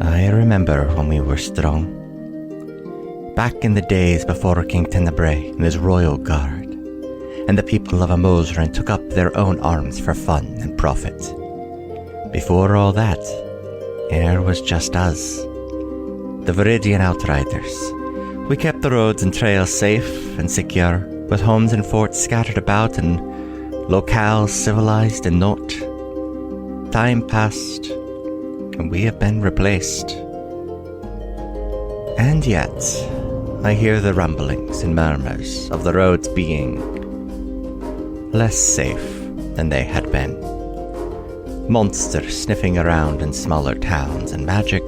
I remember when we were strong. Back in the days before King Tenebrae and his royal guard, and the people of Amosran took up their own arms for fun and profit. Before all that, there was just us, the Viridian Outriders. We kept the roads and trails safe and secure, with homes and forts scattered about and locales civilized and not. Time passed, and we have been replaced. And yet, I hear the rumblings and murmurs of the roads being less safe than they had been. Monsters sniffing around in smaller towns and magic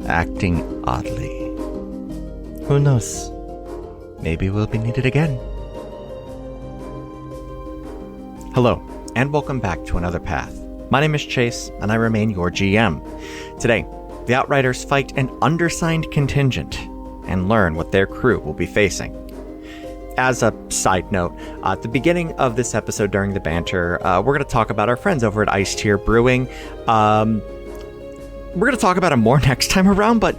acting oddly. Who knows? Maybe we'll be needed again. Hello, and welcome back to Another Path. My name is Chase, and I remain your GM. Today, the Outriders fight an undersigned contingent and learn what their crew will be facing. As a side note, at the beginning of this episode during the banter, we're going to talk about our friends over at Ice Tier Brewing. We're going to talk about them more next time around, but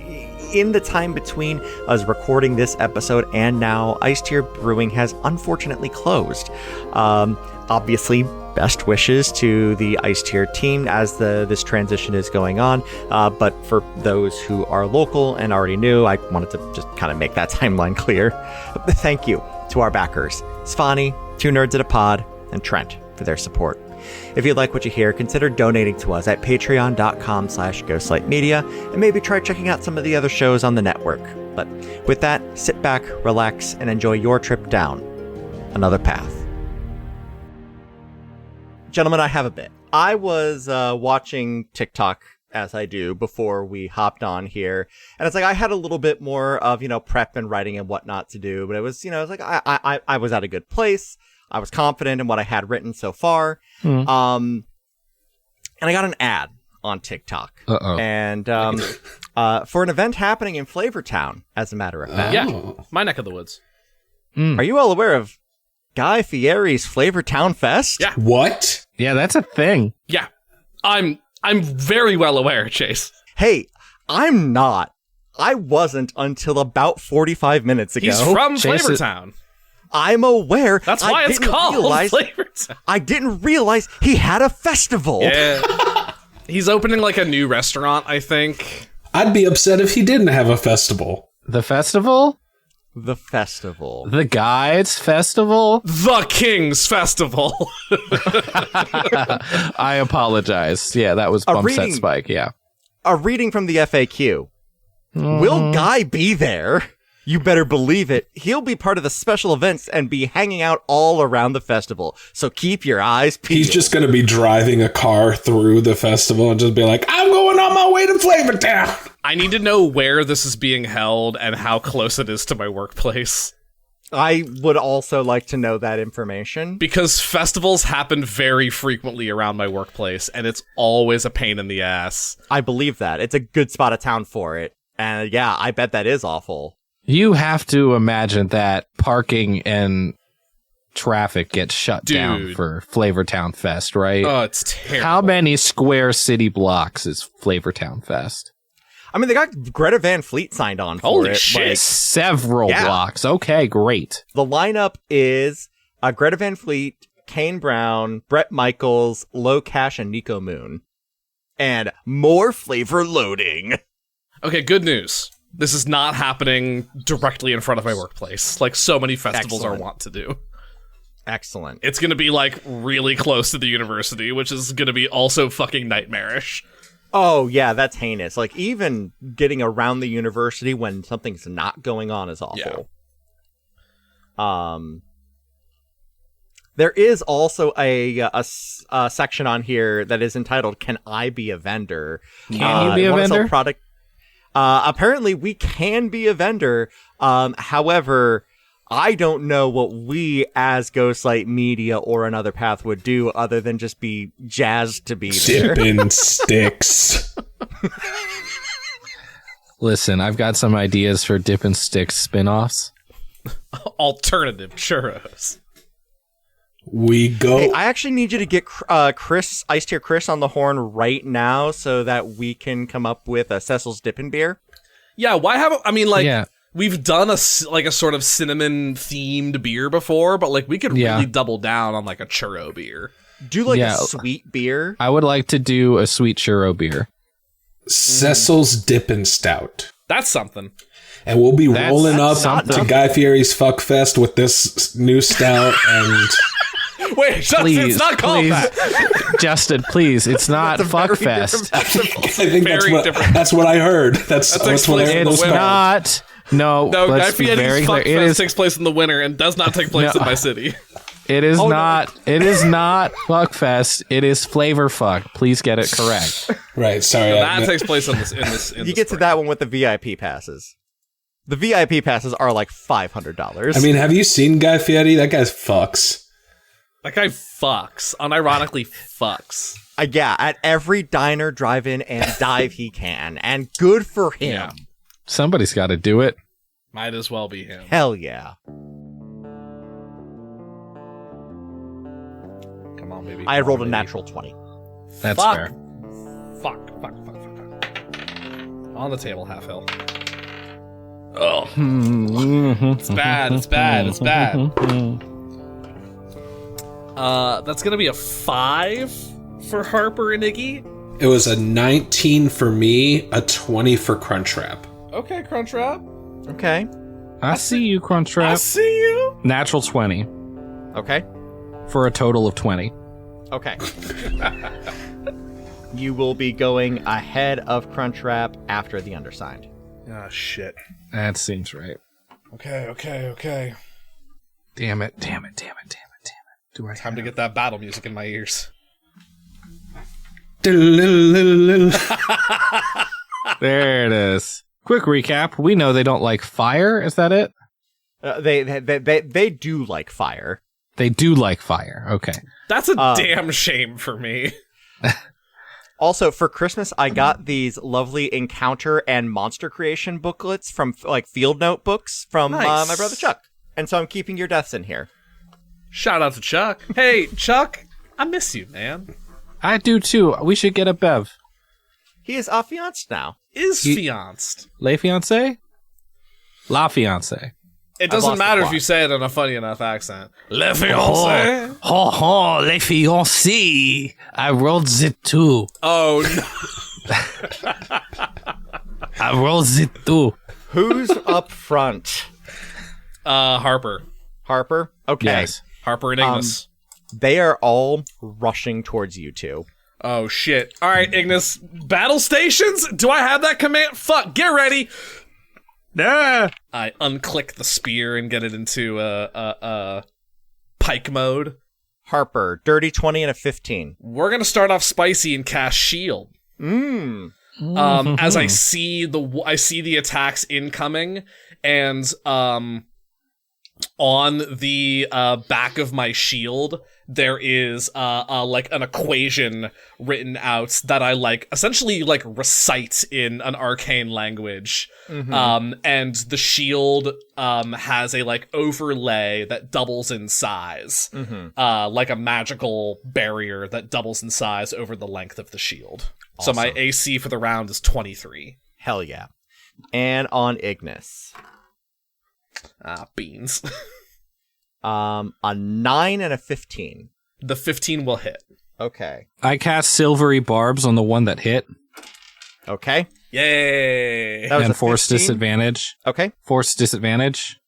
in the time between us recording this episode and now, Ice Tier Brewing has unfortunately closed. Obviously, best wishes to the Ice Tier team as this transition is going on. But for those who are local and already knew, I wanted to just kind of make that timeline clear. Thank you to our backers, Svani, Two Nerds at a Pod, and Trent for their support. If you like what you hear, consider donating to us at patreon.com/ghostlightmedia, and maybe try checking out some of the other shows on the network. But with that, sit back, relax, and enjoy your trip down another path. Gentlemen, I have a bit. I was watching TikTok, as I do, before we hopped on here, and it's like I had a little bit more of, prep and writing and whatnot to do, but it was, it was like I was at a good place. I was confident in what I had written so far. And I got an ad on TikTok. And for an event happening in Flavortown, as a matter of fact. Yeah, my neck of the woods. Are you all aware of Guy Fieri's Flavortown Fest? Yeah. What? Yeah, that's a thing. Yeah. I'm very well aware, Chase. Hey, I'm not. I wasn't until about 45 minutes ago. He's from Flavortown. I'm aware. That's why it's called Flavortown. I didn't realize he had a festival. Yeah. He's opening like a new restaurant, I think. I'd be upset if he didn't have a festival. The festival? The festival. The Guides Festival? The King's Festival. I apologize. Yeah, that was bump set spike, yeah. A reading from the FAQ. Will Guy be there? You better believe it. He'll be part of the special events and be hanging out all around the festival. So keep your eyes peeled. He's just going to be driving a car through the festival and just be like, I'm going on my way to Flavortown. I need to know where this is being held and how close it is to my workplace. I would also like to know that information. Because festivals happen very frequently around my workplace, and it's always a pain in the ass. I believe that. It's a good spot of town for it. And yeah, I bet that is awful. You have to imagine that parking and traffic gets shut down for Flavortown Fest, right? Oh, it's terrible. How many square city blocks is Flavortown Fest? I mean, they got Greta Van Fleet signed on for Holy it. shit. Like, several blocks. Okay, great. The lineup is Greta Van Fleet, Kane Brown, Brett Michaels, Low Cash, and Nico Moon. And more flavor loading. Okay, good news. This is not happening directly in front of my workplace, like so many festivals are wont to do. Excellent. It's going to be, like, really close to the university, which is going to be also fucking nightmarish. Oh, yeah, that's heinous. Like, even getting around the university when something's not going on is awful. Yeah. There is also a section on here that is entitled, Can I Be a Vendor? Can you be a vendor? Product. Apparently, we can be a vendor. However, I don't know what we as Ghostlight Media or Another Path would do other than just be jazzed to be there. Dipping sticks. Listen, I've got some ideas for Dippin' Sticks spin-offs. Alternative churros. We go. Hey, I actually need you to get Chris, Ice Tier Chris, on the horn right now so that we can come up with a Cecil's Dippin' Beer. Yeah, why haven't... I mean, like, Yeah. we've done a sort of cinnamon-themed beer before, but, like, we could really double down on, like, a churro beer. Do, like, a sweet beer. I would like to do a sweet churro beer. Cecil's Dippin' Stout. That's something. And we'll be rolling up something. to Guy Fieri's Fuckfest with this new stout and... Wait, Justin, Please, it's not called please. that. Justin, please. It's not Fuckfest. I think that's what I heard. That's what I heard. It's not. No, No, Guy let's be very Fieri's clear. It Fuckfest is. takes place in the winter and does not take place in my city. It is no. not. It is not Fuckfest. It is Flavor Fuck. Please get it correct. Right, sorry. That takes place in this. You get to that one with the VIP passes. The VIP passes are like $500. I mean, have you seen Guy Fieri? That guy fucks. That guy fucks. Unironically fucks. Yeah, at every diner, drive-in, and dive he can. And good for him. Yeah. Somebody's got to do it. Might as well be him. Hell yeah. Come on, baby. I had rolled a baby. natural 20. That's Fuck. fair. Fuck. On the table, half hill. Oh. It's bad. It's bad. That's gonna be a 5 for Harper and Iggy. It was a 19 for me, a 20 for Crunchwrap. Okay, Crunchwrap. Okay. I see you, I Crunchwrap. see you. Natural 20 Okay. for a total of 20. Okay. You will be going ahead of Crunchwrap after the undersigned. Ah, shit. That seems right. Okay. Damn it. Do I Time to get that battle music in my ears. There it is. Quick recap. We know they don't like fire. Is that it? They do like fire. They do like fire. Okay. That's a damn shame for me. Also, for Christmas, I got these lovely encounter and monster creation booklets from like field notebooks from Nice. my brother Chuck. And so I'm keeping your deaths in here. Shout out to Chuck. Hey, Chuck, I miss you, man. I do too. We should get a Bev. He is affianced now. Is fianced. Les fiancé? La fiancé. It lost doesn't the matter if plot. you say it in a funny enough accent. Le fiancé. Oh, les fiancés. I rolled it too. Oh, no. I rolled it too. Who's up front? Harper. Harper? Okay. Yes. Harper and Ignis. They are all rushing towards you two. Oh, shit. All right, Ignis. Battle stations? Do I have that command? Fuck, get ready. Ah. I unclick the spear and get it into pike mode. Harper, dirty 20 and a 15. We're going to start off spicy and cast shield. As I see the attacks incoming, and on the back of my shield there is like an equation written out that I like essentially like recite in an arcane language. And the shield has a like overlay that doubles in size, like a magical barrier that doubles in size over the length of the shield. Awesome. So my AC for the round is 23. Hell yeah. And on Ignis. Beans. A 9 and a 15. The 15 will hit. Okay. I cast silvery barbs on the one that hit Okay. Yay! That was and a force 15? disadvantage. Okay. Force disadvantage.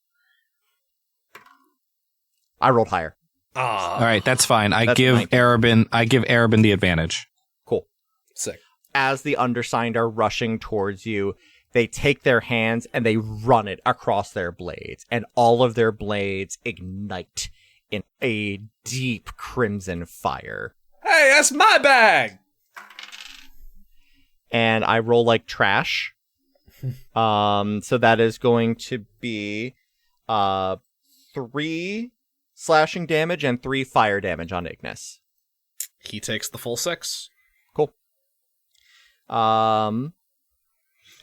I rolled higher. All right, that's fine. I That's give 19. Arabin the advantage. Cool. Sick. As the undersigned are rushing towards you, they take their hands and they run it across their blades, and all of their blades ignite in a deep crimson fire. Hey, that's my bag! And I roll like trash. So that is going to be 3 slashing damage and 3 fire damage on Ignis. He takes the full 6. Cool.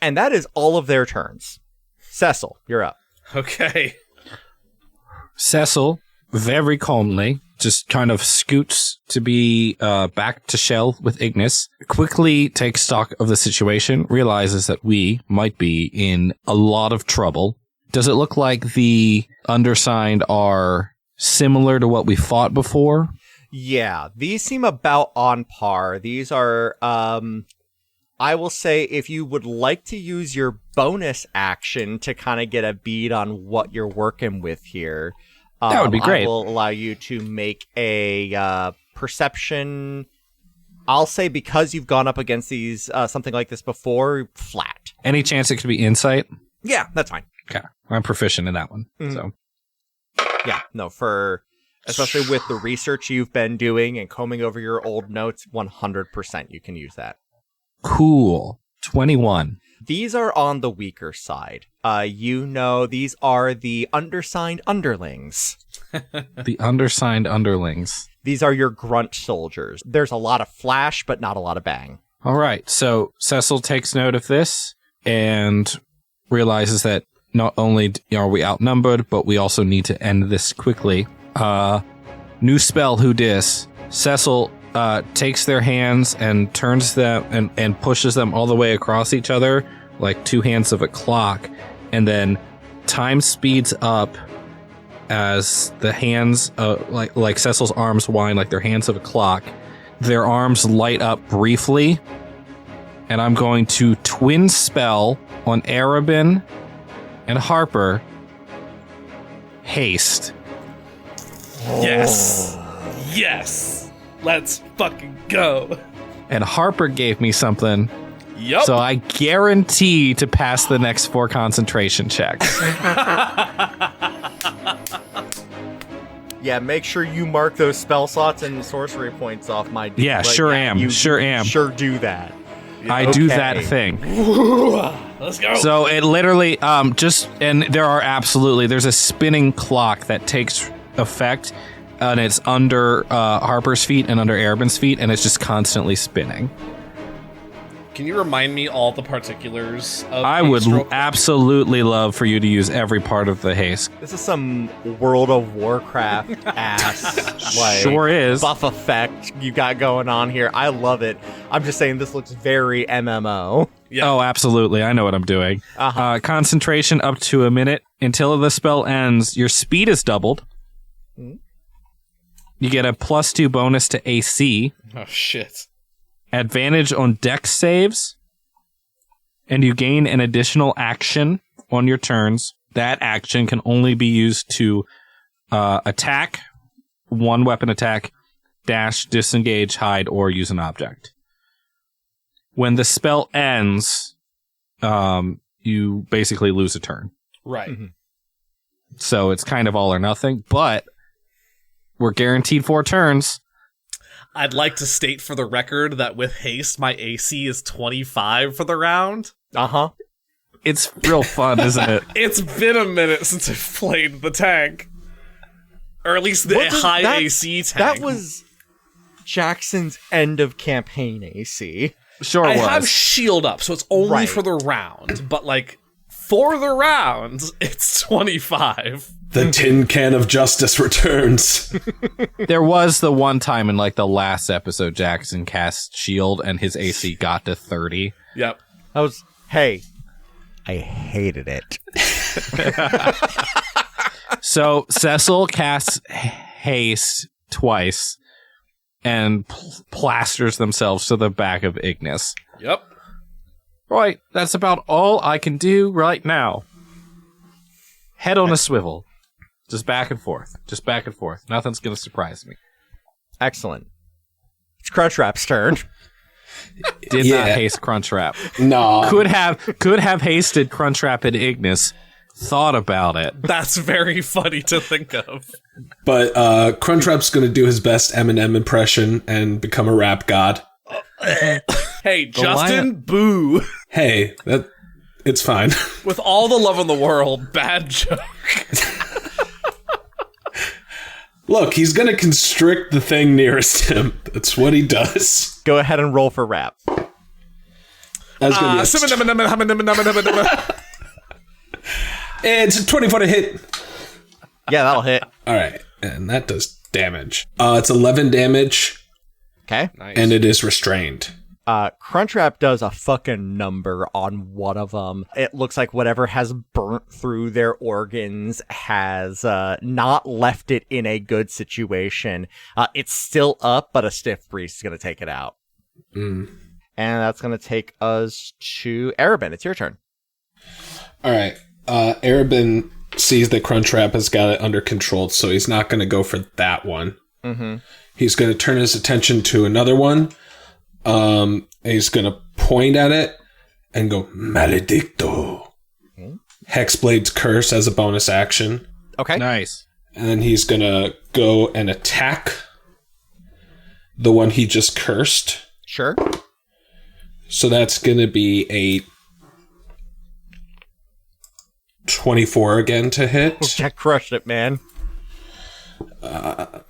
And that is all of their turns. Cecil, you're up. Okay. Cecil very calmly just kind of scoots to be back to Shell with Ignis, quickly takes stock of the situation, realizes that we might be in a lot of trouble. Does it look like the undersigned are similar to what we fought before? Yeah, these seem about on par. These are, I will say, if you would like to use your bonus action to kind of get a bead on what you're working with here, that would be great. I will allow you to make a perception. I'll say because you've gone up against these something like this before, flat. Any chance it could be insight? Yeah, that's fine. Okay, I'm proficient in that one. So yeah, no, especially with the research you've been doing and combing over your old notes, 100% you can use that. Cool. 21. These are on the weaker side. These are the undersigned underlings. The undersigned underlings. These are your grunt soldiers. There's a lot of flash, but not a lot of bang. All right. So Cecil takes note of this and realizes that not only are we outnumbered, but we also need to end this quickly. New spell, who dis? Cecil takes their hands and turns them and pushes them all the way across each other like two hands of a clock, and then time speeds up as the hands like Cecil's arms wind like they're hands of a clock. Their arms light up briefly, and I'm going to twin spell on Arabin and Harper. Haste. Yes. Yes. Let's fucking go. And Harper gave me something. Yup. So I guarantee to pass the next 4 concentration checks. Yeah, make sure you mark those spell slots and sorcery points off, my dude. Yeah, sure am. You sure do that. I do that thing. Let's go. So it literally, and there's a spinning clock that takes effect, and it's under Harper's feet and under Arabin's feet, and it's just constantly spinning. Can you remind me all the particulars of I would absolutely love for you to use every part of the haste. This is some World of Warcraft ass Sure is. buff effect you got going on here. I love it. I'm just saying this looks very MMO. Yeah. Oh, absolutely. I know what I'm doing. Concentration up to a minute. Until the spell ends, your speed is doubled. You get a +2 bonus to AC. Oh, shit. Advantage on dex saves, and you gain an additional action on your turns. That action can only be used to attack, one weapon attack, dash, disengage, hide, or use an object. When the spell ends, you basically lose a turn. Right. Mm-hmm. So it's kind of all or nothing, but we're guaranteed 4 turns. I'd like to state for the record that with haste, my AC is 25 for the round. Uh-huh. It's real fun, isn't it? It's been a minute since I've played the tank. Or at least the AC tank. That was Jackson's end of campaign AC. Sure I was. have shield up, so it's only Right. for the round. But, for the round, it's 25. The tin can of justice returns. There was the one time in the last episode Jackson cast shield and his AC got to 30. Yep. I hated it. So Cecil casts haste twice and plasters themselves to the back of Ignis. Yep. Right, that's about all I can do right now. Head on a swivel. Just back and forth. Just back and forth. Nothing's going to surprise me. Excellent. It's Crunchwrap's turn. Did not haste Crunchwrap. No. Could have hasted Crunchwrap and Ignis. Thought about it. That's very funny to think of. But Crunchwrap's going to do his best Eminem impression and become a rap god. Hey, Justin, boo. Hey, it's fine. With all the love in the world, bad joke. Look, he's going to constrict the thing nearest him. That's what he does. Go ahead and roll for rap. That's going to be it's a 24 to hit. Yeah, that'll hit. All right. And that does damage. It's 11 damage, Okay. Nice. and it is restrained. Crunchwrap does a fucking number on one of them. It looks like whatever has burnt through their organs has not left it in a good situation. It's still up, but a stiff breeze is going to take it out. Mm. And that's going to take us to Arabin. It's your turn. All right. Arabin sees that Crunchwrap has got it under control, so he's not going to go for that one. Mm-hmm. He's going to turn his attention to another one. He's going to point at it and go, Maledicto. Hexblade's Curse as a bonus action. Okay. Nice. And then he's going to go and attack the one he just cursed. Sure. So that's going to be a 24 again to hit. Jack crushed it, man. I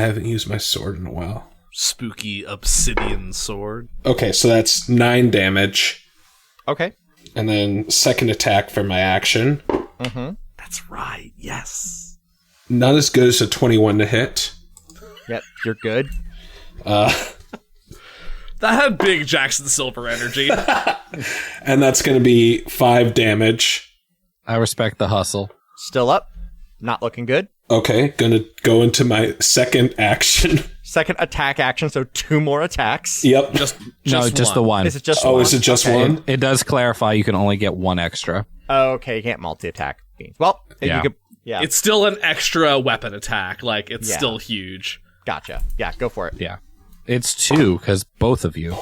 haven't used my sword in a while. Spooky obsidian sword. Okay, so that's 9 damage. Okay. And then second attack for my action. Mm-hmm. That's right. Yes. Not as good as a 21 to hit. Yep, you're good. That had big Jackson Silver energy. And that's going to be 5 damage. I respect the hustle. Still up. Not looking good. Okay, gonna go into my second action. Second attack action, so 2 more attacks. Yep. Just the one. Is it just Oh, one? is it just Okay. one? It does clarify you can only get 1 extra. Okay, you can't multi-attack beans. Well, Yeah. you could... Yeah, It's still an extra weapon attack. Like, it's Yeah. still huge. gotcha. Yeah, go for it. Yeah. It's 2, because both of you.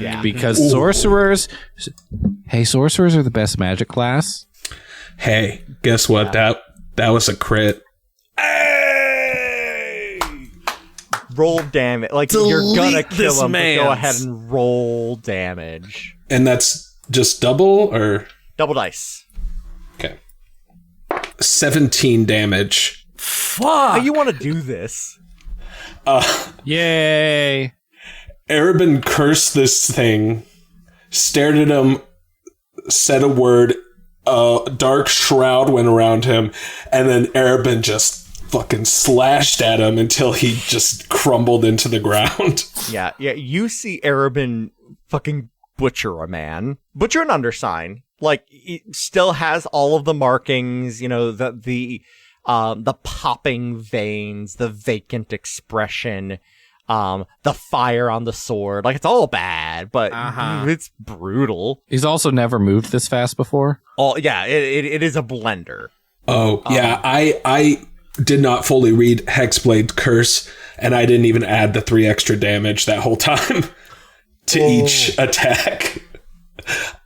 Yeah. Because sorcerers... Hey, sorcerers are the best magic class. Hey, guess what? That was a crit. Roll damage. Like, you're gonna Delete kill this him, but go man's. ahead and roll damage. And that's just double, or... Double dice. Okay. 17 damage. Fuck! How you want to do this? Yay! Arabin cursed this thing, stared at him, said a word, a dark shroud went around him, and then Arabin just fucking slashed at him until he just crumbled into the ground. Yeah, you see Arabin fucking butcher a man. Butcher an undersign. Like, it still has all of the markings, you know, the popping veins, the vacant expression, the fire on the sword. Like, it's all bad, but it's brutal. He's also never moved this fast before. Oh, yeah, it is a blender. Oh, yeah, I did not fully read Hexblade's Curse, and I didn't even add the 3 extra damage that whole time to each attack.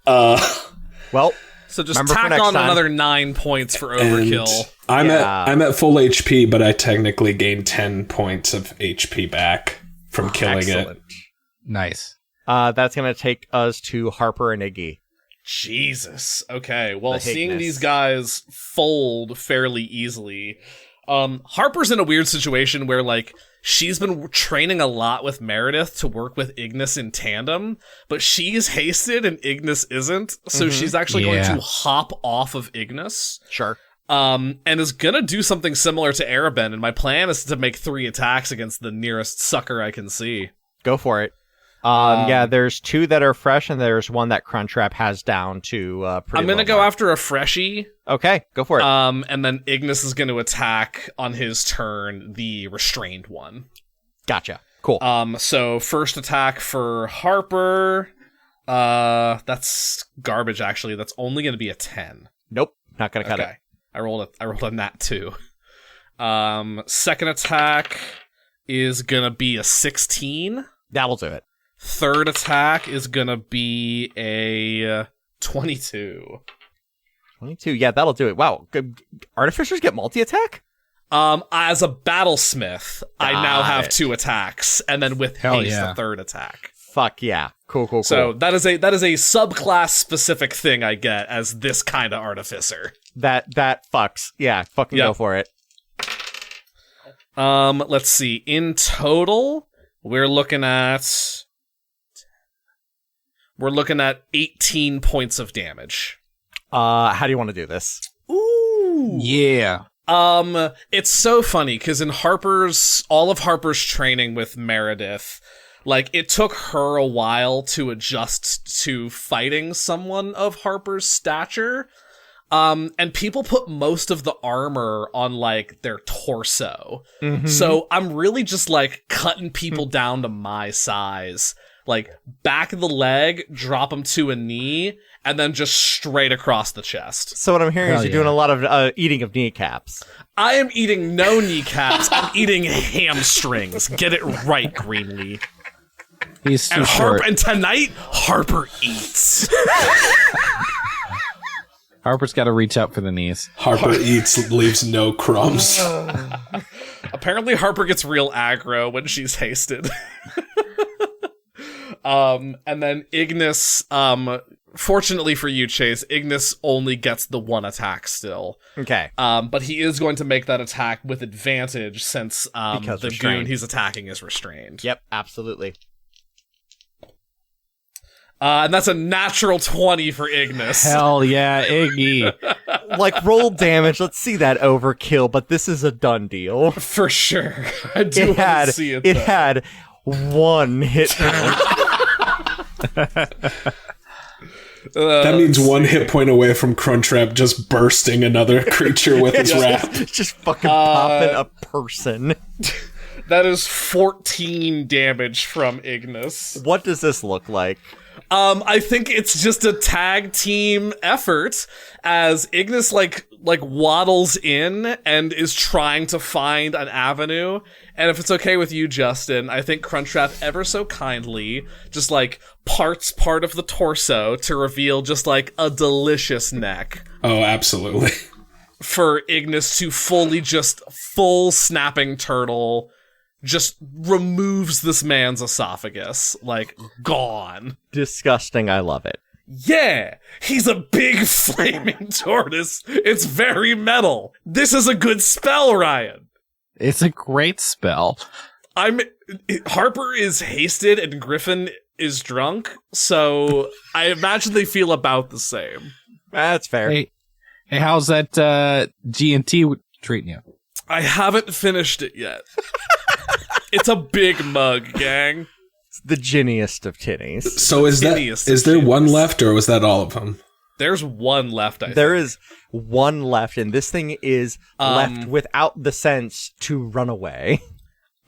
Well, So just remember for tack next on time. another 9 points for And overkill. I'm Yeah. at full HP, but I technically gained 10 points of HP back from killing excellent. it. Nice. That's going to take us to Harper and Iggy. Jesus. Okay. Well, The seeing Higness. these guys fold fairly easily, Harper's in a weird situation where, like, she's been training a lot with Meredith to work with Ignis in tandem, but she's hasted and Ignis isn't, so she's actually going Yeah. to hop off of Ignis, Sure. and is gonna do something similar to Arabin, and my plan is to make 3 attacks against the nearest sucker I can see. Go for it. Yeah, there's 2 that are fresh, and there's 1 that Crunchwrap has down to pretty I'm gonna low go mark. after a freshie. Okay, go for it. And then Ignis is going to attack on his turn the restrained one. Gotcha. Cool. So first attack for Harper. That's garbage. Actually, that's only going to be a 10. Nope, not gonna cut it. Okay, I rolled a nat 2. Second attack is gonna be a 16. That'll do it. Third attack is gonna be a 22. 22. Yeah, that'll do it. Wow. Artificers get multi-attack? As a battlesmith, I now Got have it. 2 attacks, and then with Hell haste, yeah. a third attack. Fuck yeah. Cool. So that is a subclass specific thing I get as this kind of artificer. That fucks. Yeah, fucking Yep. go for it. Let's see. In total, we're looking at 18 points of damage. How do you want to do this? Ooh. Yeah. It's so funny because in all of Harper's training with Meredith, like, it took her a while to adjust to fighting someone of Harper's stature. And people put most of the armor on, like, their torso. Mm-hmm. So I'm really just, like, cutting people down to my size. Like, back of the leg, drop them to a knee, and then just straight across the chest. So what I'm hearing is you're doing a lot of eating of kneecaps. I am eating no kneecaps. I'm eating hamstrings. Get it right, Greenlee. He's too short. And tonight, Harper eats. Harper's got to reach up for the knees. Harper eats, leaves no crumbs. Apparently, Harper gets real aggro when she's hasted. And then Ignis, fortunately for you, Chase, Ignis only gets the one attack still. Okay. But he is going to make that attack with advantage since because the restrained. goon he's attacking is restrained. Yep, absolutely. And that's a natural 20 for Ignis. Hell yeah, Iggy. Like, roll damage. Let's see that overkill, but this is a done deal. For sure. I do want to see it, It though. had one hit point. That means one hit point away from Crunchwrap just bursting another creature with his wrap. Just fucking popping a person. That is 14 damage from Ignis. What does this look like? I think it's just a tag team effort as Ignis like waddles in and is trying to find an avenue. And if it's okay with you, Justin, I think Crunchwrap ever so kindly just like parts part of the torso to reveal just like a delicious neck. Oh, absolutely. For Ignis to full snapping turtle just removes this man's esophagus. Like, gone. Disgusting. I love it. Yeah, he's a big flaming tortoise. It's very metal. This is a good spell, Ryan. It's a great spell. Harper is hasted and Griffin is drunk, so I imagine they feel about the same. That's fair. Hey, how's that G&T treating you? I haven't finished it yet. It's a big mug, gang. It's the ginniest of tinnies. So is there one left, or was that all of them? There's one left, I think. There is one left, and this thing is left without the sense to run away.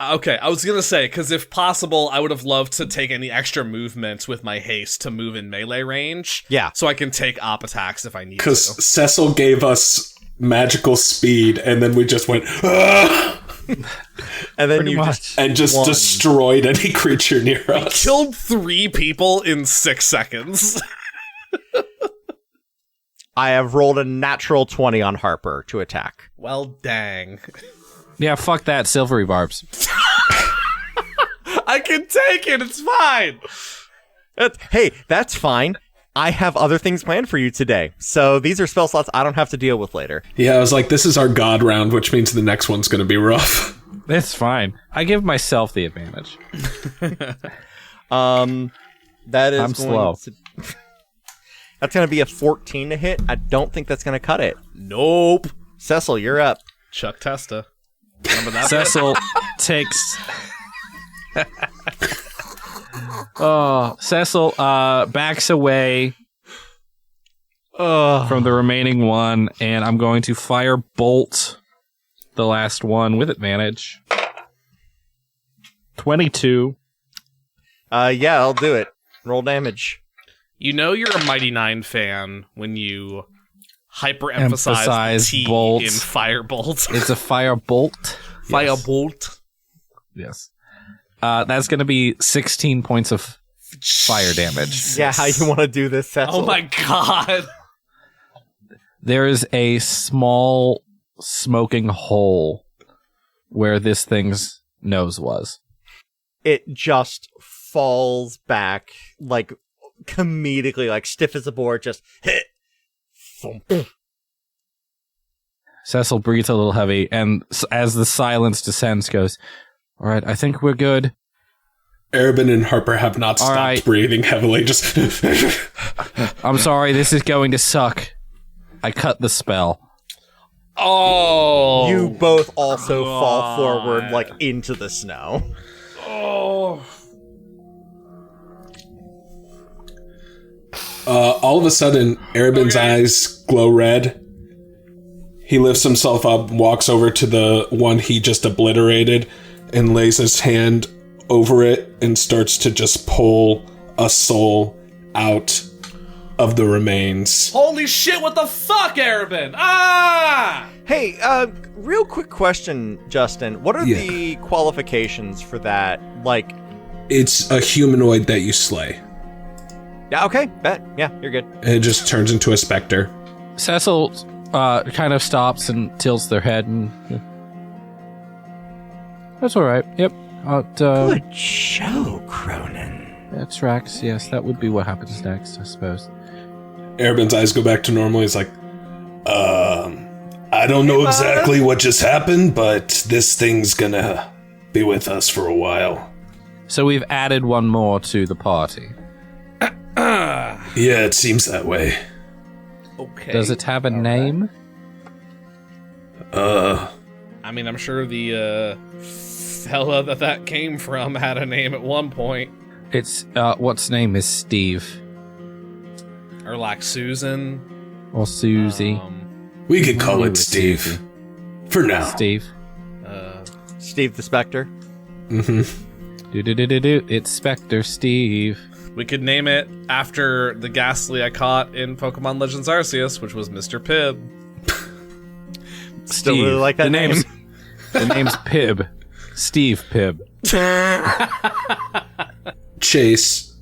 Okay, I was gonna say, because if possible, I would have loved to take any extra movement with my haste to move in melee range. Yeah. So I can take op attacks if I need to. Because Cecil gave us magical speed, and then we just went, ah! And then Pretty you much. just destroyed any creature near us. Killed 3 people in 6 seconds. I have rolled a natural 20 on Harper to attack. Well, dang. Yeah, fuck that, silvery barbs. I can take it, it's fine. Hey, that's fine. I have other things planned for you today. So these are spell slots I don't have to deal with later. Yeah, I was like, this is our god round, which means the next one's going to be rough. That's fine. I give myself the advantage. That is I'm slow. That's going to be a 14 to hit. I don't think that's going to cut it. Nope. Cecil, you're up. Chuck Testa. Remember that? Cecil takes... Cecil backs away from the remaining one, and I'm going to fire bolt the last one with advantage. 22. Yeah, I'll do it. Roll damage. You know you're a Mighty Nine fan when you hyper-emphasize Emphasize the T bolt. in Firebolt. It's a fire bolt. Firebolt. Yes. That's going to be 16 points of fire damage. Yeah, how you want to do this, Cecil? Oh my god. There is a small smoking hole where this thing's nose was. It just falls back, like, comedically, like, stiff as a board, just hit. Thump. Cecil breathes a little heavy, and as the silence descends, goes, all right, I think we're good. Arabin and Harper have not stopped right. breathing heavily. Just I'm sorry, this is going to suck. I cut the spell. Oh. You both also fall forward, like, into the snow. Oh. All of a sudden, Arabin's eyes glow red. He lifts himself up, walks over to the one he just obliterated, and lays his hand over it and starts to just pull a soul out of the remains. Holy shit, what the fuck, Arabin? Ah! Hey, real quick question, Justin. What are the qualifications for that? Like, It's a humanoid that you slay. yeah, okay, bet. Yeah, you're good. And it just turns into a specter. Cecil kind of stops and tilts their head and... That's all right. Yep. Good show, Cronin. That tracks. Yes, that would be what happens next, I suppose. Arabin's eyes go back to normal. He's like, I don't know exactly what just happened, but this thing's gonna be with us for a while. So we've added one more to the party. Yeah, it seems that way. Okay. Does it have a name? I mean, I'm sure the fella that came from had a name at one point. It's, what's name is Steve. Or like Susan. Or Susie. We could call Ooh, it it's Steve. Susie. For now. Steve. Steve the Spectre. Mm-hmm. Do. It's Spectre Steve. We could name it after the ghastly I caught in Pokemon Legends Arceus, which was Mr. Pibb. Still really like that the name. The name's Pibb. Steve Pibb. Chase,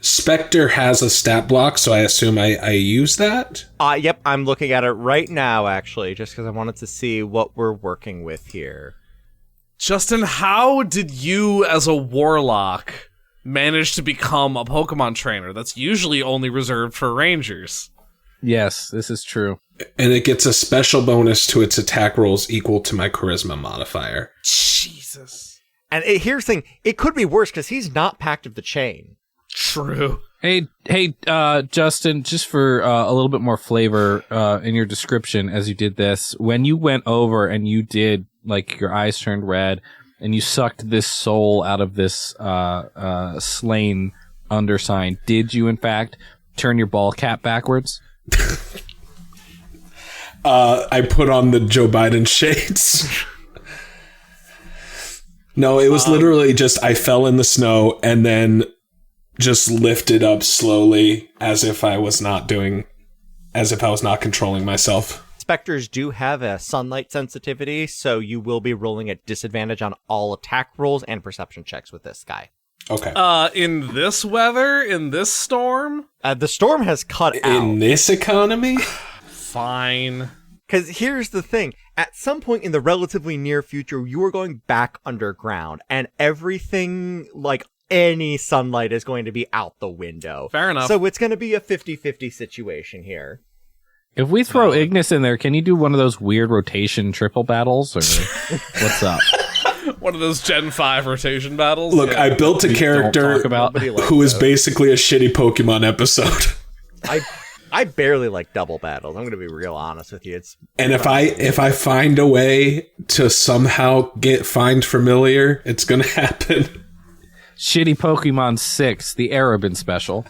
Spectre has a stat block, so I assume I use that? Yep, I'm looking at it right now, actually, just because I wanted to see what we're working with here. Justin, how did you, as a warlock, manage to become a Pokemon trainer? That's usually only reserved for rangers. Yes, this is true. And it gets a special bonus to its attack rolls equal to my charisma modifier. Jesus. And here's the thing, it could be worse, because he's not Pact of the Chain. True. Hey, Justin, just for a little bit more flavor in your description as you did this, when you went over and you did, like, your eyes turned red, and you sucked this soul out of this slain undersigned, did you, in fact, turn your ball cap backwards? I put on the Joe Biden shades. No, it was literally just I fell in the snow and then just lifted up slowly as if I was not controlling myself. Spectres do have a sunlight sensitivity, so you will be rolling at disadvantage on all attack rolls and perception checks with this guy. Okay. In this weather, in this storm? The storm has cut out. In this economy? Fine. Because here's the thing. At some point in the relatively near future, you are going back underground, and everything, like any sunlight, is going to be out the window. Fair enough. So it's going to be a 50-50 situation here. If we throw Ignis in there, can you do one of those weird rotation triple battles, or what's up? One of those Gen 5 rotation battles? Look, Yeah. I built a character talk about Nobody likes who is those. basically a shitty Pokemon episode. I barely like double battles. I'm going to be real honest with you. And if I find a way to somehow find familiar, it's gonna happen. Shitty Pokemon 6, the Arabin special.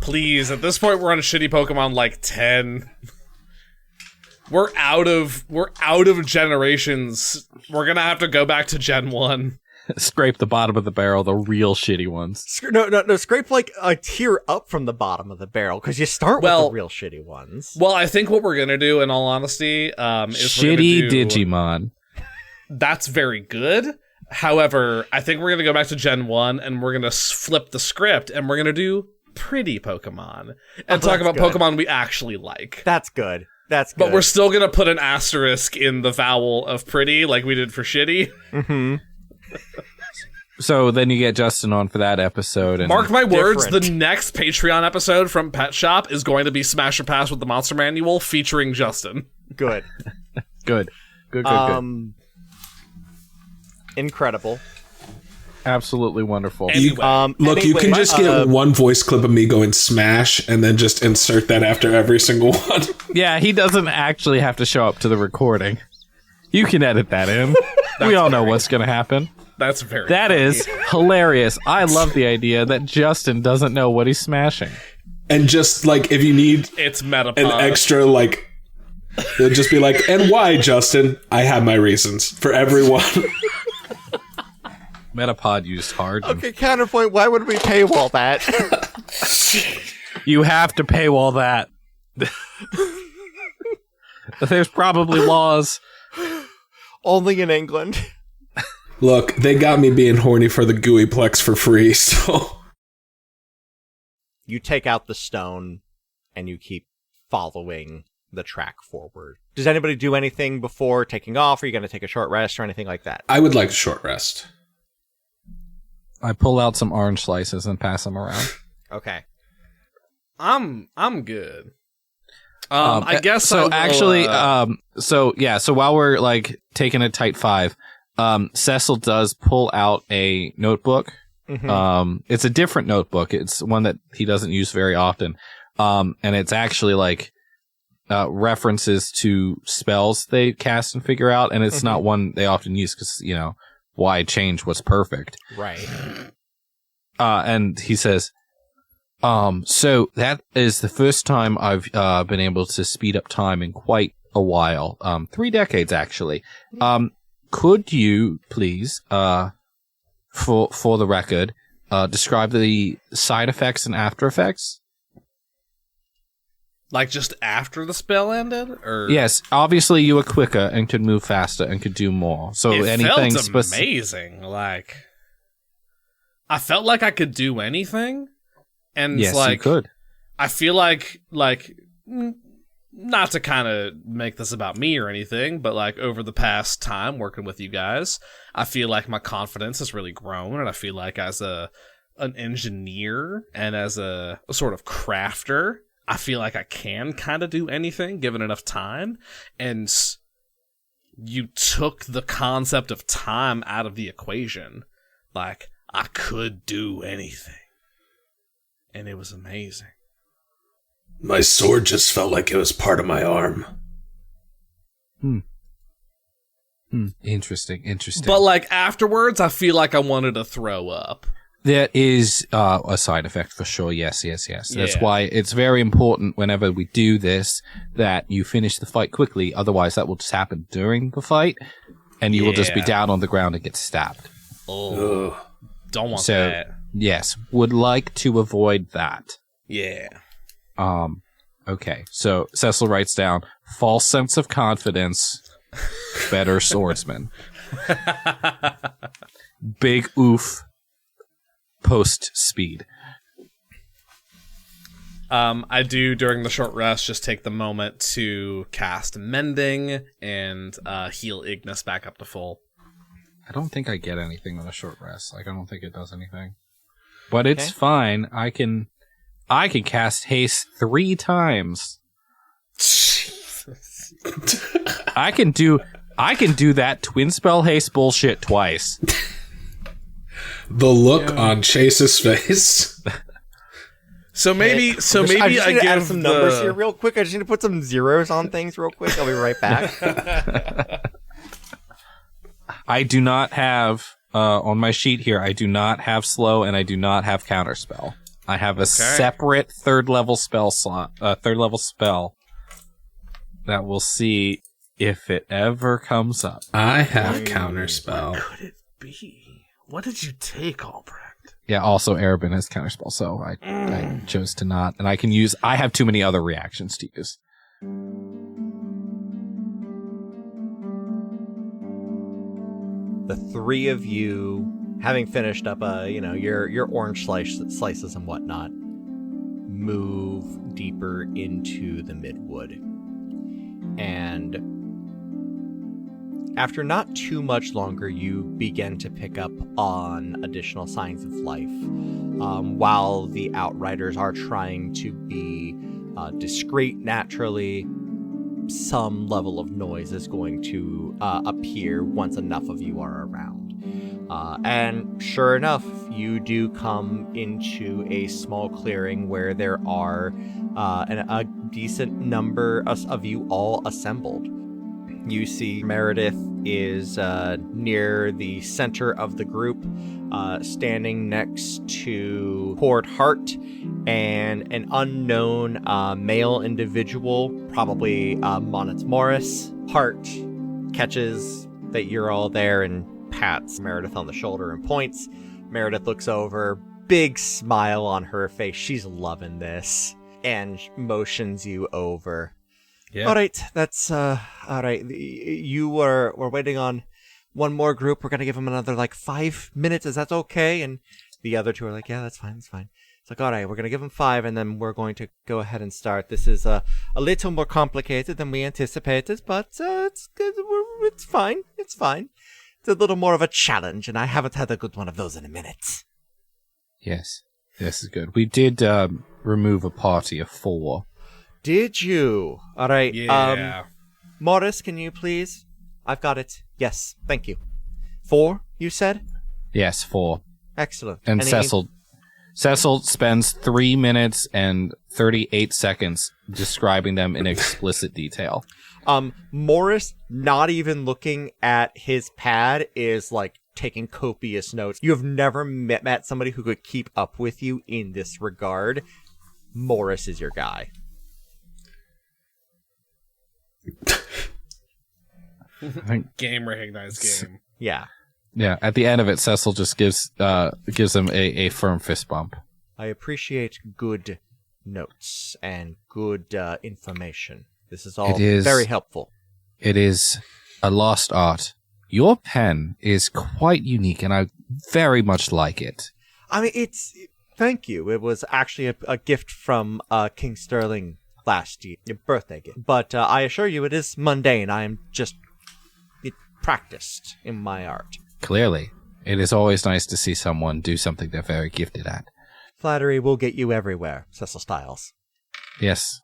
Please, at this point we're on a shitty Pokemon like 10. We're out of generations. We're gonna have to go back to Gen 1. Scrape the bottom of the barrel, the real shitty ones. No, scrape like a tier up from the bottom of the barrel, because you start with the real shitty ones. Well, I think what we're gonna do, in all honesty, is Shitty we're gonna do, Digimon. That's very good. However, I think we're gonna go back to Gen 1 and we're gonna flip the script and we're gonna do pretty Pokemon and talk about good. Pokemon we actually like. That's good. That's good. But we're still gonna put an asterisk in the vowel of pretty, like we did for shitty. Mm-hmm. So then you get Justin on for that episode. And Mark my words, different. the next Patreon episode from Pet Shop is going to be Smash or Pass with the Monster Manual featuring Justin. Good. Good. Incredible. Absolutely wonderful. Anyway, Look, you can just get one voice clip of me going smash and then just insert that after every single one. Yeah, he doesn't actually have to show up to the recording. You can edit that in. We all know what's going to happen. That's very That funny. is hilarious. I love the idea that Justin doesn't know what he's smashing. And just like if you need It's Metapod. an extra like, it'll just be like, and why, Justin? I have my reasons for everyone. Metapod used hard. Okay, counterpoint. Why would we paywall that? You have to paywall that. There's probably laws. Only in England. Look, they got me being horny for the Gooeyplex for free, so... You take out the stone, and you keep following the track forward. Does anybody do anything before taking off? Are you going to take a short rest or anything like that? I would like a short rest. I pull out some orange slices and pass them around. Okay. I'm good. I guess so. I will, Actually, so while we're like taking a tight five, Cecil does pull out a notebook. Mm-hmm. It's a different notebook. It's one that he doesn't use very often. And it's actually like references to spells they cast and figure out, and it's not one they often use because, you know, why change what's perfect? Right. And he says, so that is the first time I've been able to speed up time in quite a while. 3 decades, actually. Could you please, for the record, describe the side effects and after effects? like just after the spell ended, or Yes, obviously you were quicker and could move faster and could do more. So it anything felt amazing. Like I felt like I could do anything, and Yes, like you could. I feel like not to kind of make this about me or anything, but like over the past time working with you guys, I feel like my confidence has really grown, and I feel like as an engineer and as a sort of crafter, I feel like I can kind of do anything given enough time. And you took the concept of time out of the equation. Like, I could do anything. And it was amazing. My sword just felt like it was part of my arm. Interesting. But like afterwards, I feel like I wanted to throw up. There is a side effect for sure. Yes. That's Yeah. why it's very important whenever we do this that you finish the fight quickly. Otherwise, that will just happen during the fight, and you will just be Yeah. down on the ground and get stabbed. Oh, Ugh. don't want So, that. yes, would like to avoid that. Yeah. Okay. So Cecil writes down false sense of confidence, better swordsman. Big oof. Post speed. I do during the short rest just take the moment to cast Mending and heal Ignis back up to full. I don't think I get anything on a short rest. Like I don't think it does anything. But it's fine. I can cast haste 3 times. I can do that twin spell haste bullshit twice. The look on Chase's face. So maybe I just need to add give some numbers here real quick. I just need to put some zeros on things real quick. I'll be right back. I do not have on my sheet here. I do not have slow, and I do not have counterspell. I have a separate third level spell slot. Third level spell that we'll see if it ever comes up. I have counterspell. What could it be? What did you take, Albrecht? Yeah. Also, Arabin has counterspell, so I chose to not, and I have too many other reactions to use. The 3 of you, having finished up, your orange slices and whatnot, move deeper into the midwood, and after not too much longer, you begin to pick up on additional signs of life. While the Outriders are trying to be discreet, naturally, some level of noise is going to appear once enough of you are around. And sure enough, you do come into a small clearing where there are a decent number of you all assembled. You see Meredith is near the center of the group, standing next to Port Hart and an unknown male individual, probably Monitz Morris. Hart catches that you're all there and pats Meredith on the shoulder and points. Meredith looks over, big smile on her face. She's loving this, and motions you over. Yeah. All right, that's all right. We're waiting on one more group. We're gonna give them another 5 minutes. Is that okay? And the other two are like, yeah, that's fine. It's like, all right, we're gonna give them 5, and then we're going to go ahead and start. This is a little more complicated than we anticipated, but it's good. It's fine. It's fine. It's a little more of a challenge, and I haven't had a good one of those in a minute. Yes, this is good. We did remove a party of 4. Did you? All right. Yeah. Morris, can you please? I've got it. Yes, thank you. 4, you said? Yes, 4. Excellent. And Cecil spends 3 minutes and 38 seconds describing them in explicit detail. Morris, not even looking at his pad, is taking copious notes. You have never met somebody who could keep up with you in this regard. Morris is your guy. Game recognized game. Yeah. Yeah, at the end of it, Cecil just gives him a firm fist bump. I appreciate good notes and good information. This is all very helpful. It is a lost art. Your pen is quite unique, and I very much like it. I mean, thank you. It was actually a gift from King Sterling last year, your birthday gift. But I assure you, it is mundane. I am just practiced in my art. Clearly. It is always nice to see someone do something they're very gifted at. Flattery will get you everywhere, Cecil Stiles. Yes.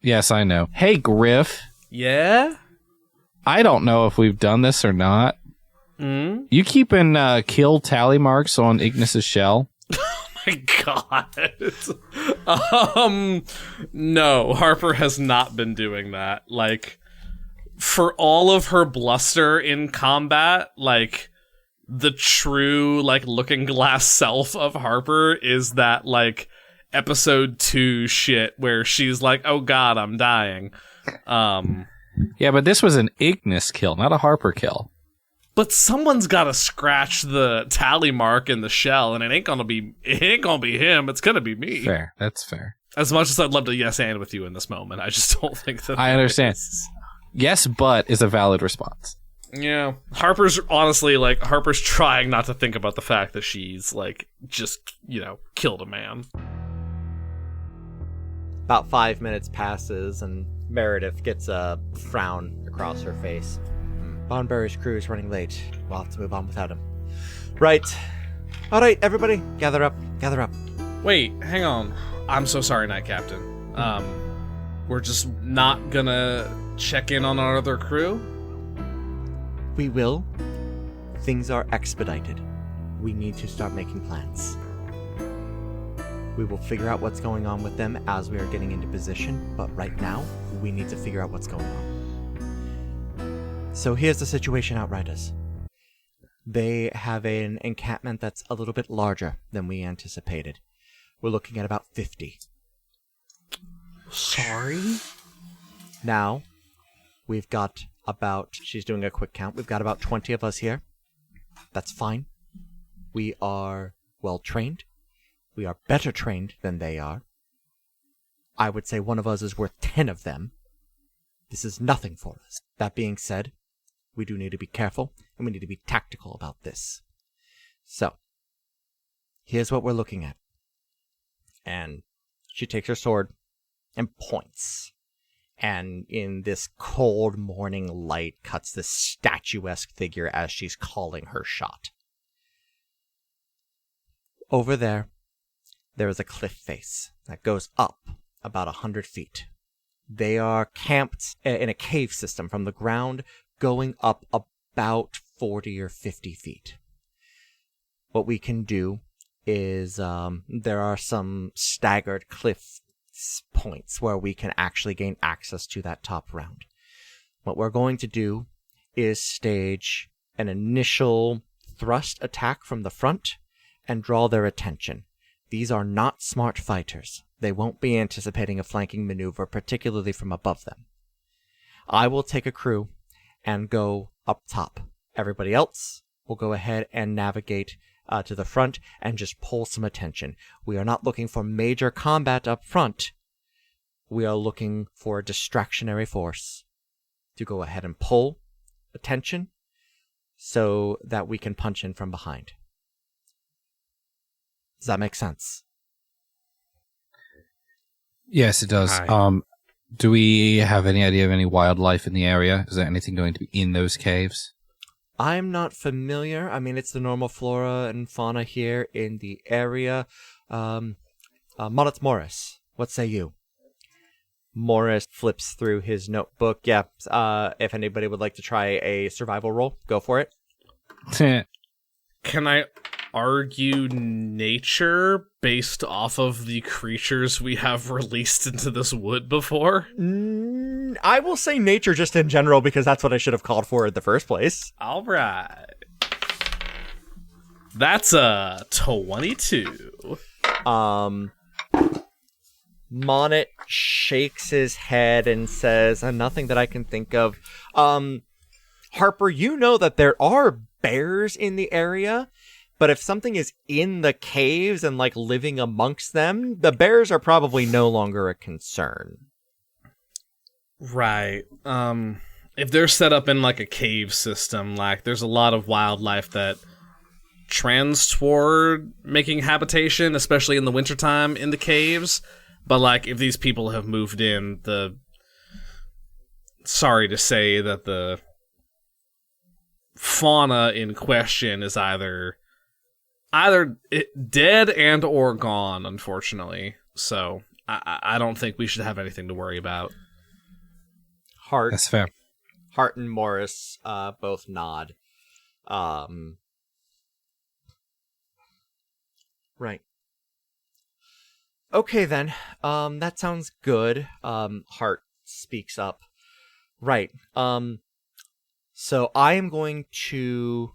Yes, I know. Hey, Griff. Yeah? I don't know if we've done this or not. You keeping kill tally marks on Ignis's shell? My God. No, Harper has not been doing that. For all of her bluster in combat, the true, looking glass self of Harper is that, episode 2 shit where she's like, oh God, I'm dying. Yeah, but this was an Ignis kill, not a Harper kill. But someone's gotta scratch the tally mark in the shell, and it ain't gonna be him, it's gonna be me. Fair, that's fair. As much as I'd love to yes and with you in this moment, I just don't think that I understand. Yes, but is a valid response. Yeah. Harper's honestly, Harper's trying not to think about the fact that she's, just, killed a man. About 5 minutes passes, and Meredith gets a frown across her face. Bonberry's crew is running late. We'll have to move on without him. Right. All right, everybody, gather up. Gather up. Wait, hang on. I'm so sorry, Night Captain. We're just not gonna check in on our other crew? We will. Things are expedited. We need to start making plans. We will figure out what's going on with them as we are getting into position, but right now, we need to figure out what's going on. So here's the situation, Outriders. They have an encampment that's a little bit larger than we anticipated. We're looking at about 50. Sorry? Now, we've got she's doing a quick count, we've got about 20 of us here. That's fine. We are well trained. We are better trained than they are. I would say one of us is worth 10 of them. This is nothing for us. That being said, we do need to be careful, and we need to be tactical about this. So, here's what we're looking at. And she takes her sword and points. And in this cold morning light cuts this statuesque figure as she's calling her shot. Over there is a cliff face that goes up about 100 feet. They are camped in a cave system from the ground going up about 40 or 50 feet. what we can do is there are some staggered cliff points where we can actually gain access to that top round. What we're going to do is stage an initial thrust attack from the front and draw their attention. These are not smart fighters. They won't be anticipating a flanking maneuver, particularly from above them. I will take a crew and go up top. Everybody else will go ahead and navigate to the front and just pull some attention. We are not looking for major combat up front. We are looking for a distractionary force to go ahead and pull attention so that we can punch in from behind. Does that make sense? Yes, it does. Hi. Do we have any idea of any wildlife in the area? Is there anything going to be in those caves? I'm not familiar. I mean, it's the normal flora and fauna here in the area. Monitz Morris, what say you? Morris flips through his notebook. Yeah, if anybody would like to try a survival roll, go for it. Can I argue nature based off of the creatures we have released into this wood before? I will say nature just in general because that's what I should have called for in the first place. All right. That's a 22. Monet shakes his head and says, nothing that I can think of. Harper, you know that there are bears in the area, but if something is in the caves and like living amongst them, the bears are probably no longer a concern. Right. If they're set up in like a cave system, like there's a lot of wildlife that trends toward making habitation, especially in the wintertime in the caves. But like if these people have moved in, sorry to say that the fauna in question is either dead and or gone, unfortunately. So I don't think we should have anything to worry about. That's fair. Hart and Morris both nod. Right. Okay then. That sounds good. Hart speaks up. Right. So I am going to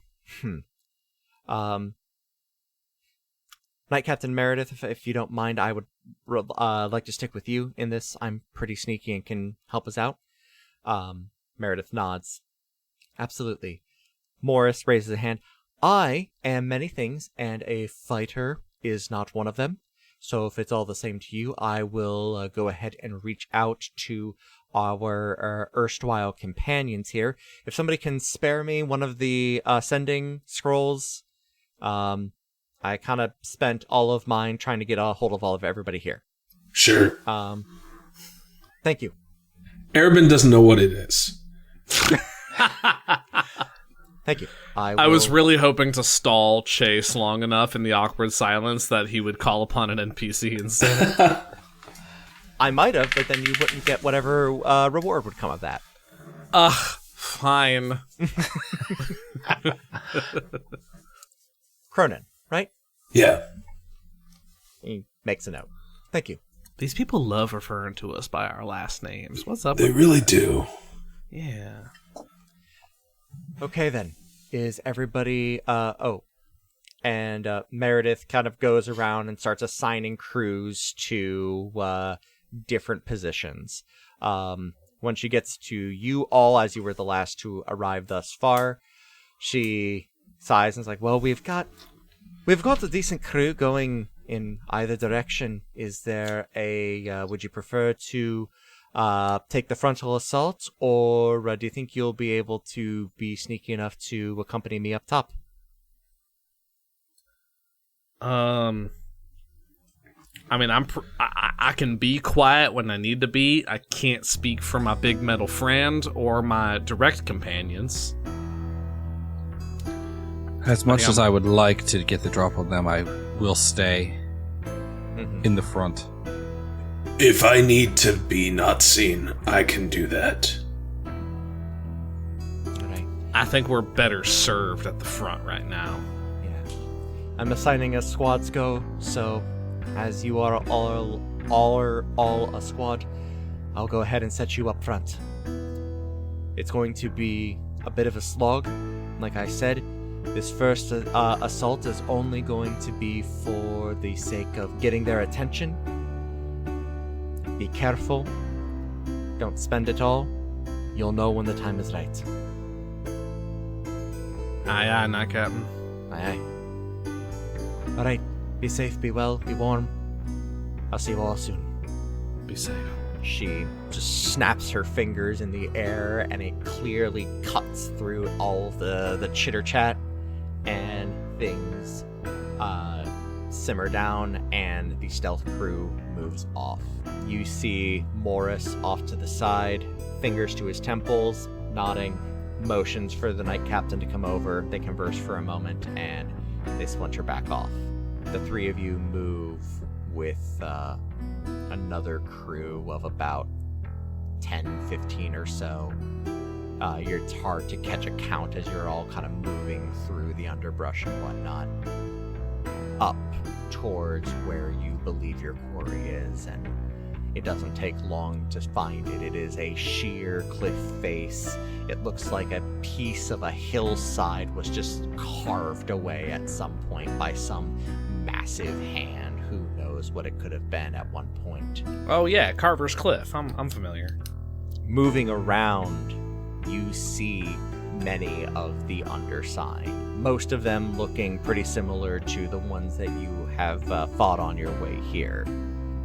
Knight Captain Meredith, if you don't mind, I would like to stick with you in this. I'm pretty sneaky and can help us out. Meredith nods. Absolutely. Morris raises a hand. I am many things, and a fighter is not one of them. So if it's all the same to you, I will go ahead and reach out to our erstwhile companions here. If somebody can spare me one of the sending scrolls, I kind of spent all of mine trying to get a hold of all of everybody here. Sure. Thank you. Arabin doesn't know what it is. Thank you. I was really hoping to stall Chase long enough in the awkward silence that he would call upon an NPC instead. I might have, but then you wouldn't get whatever reward would come of that. Fine. Cronin, right? Yeah. He makes a note. Thank you. These people love referring to us by our last names. What's up They with really that? do. Yeah. Okay then. Is everybody and Meredith kind of goes around and starts assigning crews to different positions. When she gets to you all, as you were the last to arrive thus far, she sighs and is like, well, we've got a decent crew going in either direction. Is there would you prefer to take the frontal assault, or do you think you'll be able to be sneaky enough to accompany me up top? I mean, I can be quiet when I need to be. I can't speak for my big metal friend or my direct companions. As much as I would like to get the drop on them, I will stay in the front. If I need to be not seen, I can do that. All right. I think we're better served at the front right now. Yeah. I'm assigning as squads go, so as you are all a squad, I'll go ahead and set you up front. It's going to be a bit of a slog. Like I said, this first assault is only going to be for the sake of getting their attention. Be careful. Don't spend it all. You'll know when the time is right. Aye, aye, not Captain. Aye, aye. Alright, be safe, be well, be warm. I'll see you all soon. Be safe. She just snaps her fingers in the air, and it clearly cuts through all the chitter chat, and things simmer down, and the stealth crew moves off. You see Morris off to the side, fingers to his temples, nodding, motions for the night captain to come over. They converse for a moment, and they splinter back off. The three of you move with another crew of about 10, 15 or so. It's hard to catch a count as you're all kind of moving through the underbrush and whatnot, up towards where you believe your quarry is, and it doesn't take long to find it. It is a sheer cliff face. It looks like a piece of a hillside was just carved away at some point by some massive hand. Who knows what it could have been at one point. Oh yeah, Carver's Cliff. I'm familiar. Moving around, you see many of the undersigned, most of them looking pretty similar to the ones that you have fought on your way here,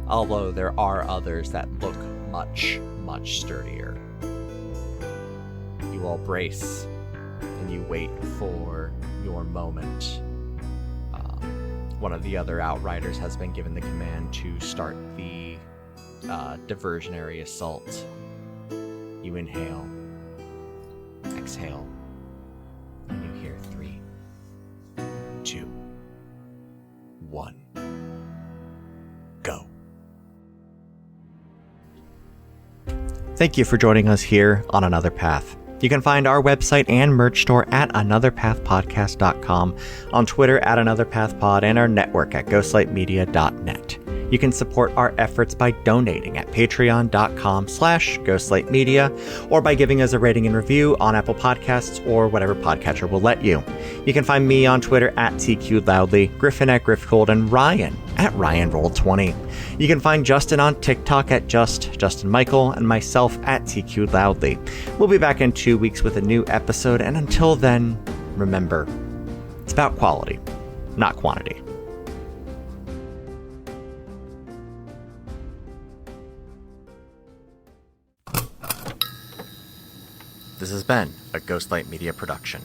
although there are others that look much, much sturdier. You all brace, and you wait for your moment. One of the other Outriders has been given the command to start the diversionary assault. You inhale, exhale, and you hear 3, 2, 1, go. Thank you for joining us here on Another Path. You can find our website and merch store at anotherpathpodcast.com, on Twitter at anotherpathpod, and our network at ghostlightmedia.net. You can support our efforts by donating at patreon.com/ghostlightmedia, or by giving us a rating and review on Apple Podcasts or whatever podcatcher will let you. You can find me on Twitter at TQLoudly, Griffin at Griffcold, and Ryan at RyanRoll20. You can find Justin on TikTok at Justin Michael, and myself at TQLoudly. We'll be back in 2 weeks with a new episode, and until then, remember, it's about quality, not quantity. This has been a Ghostlight Media production.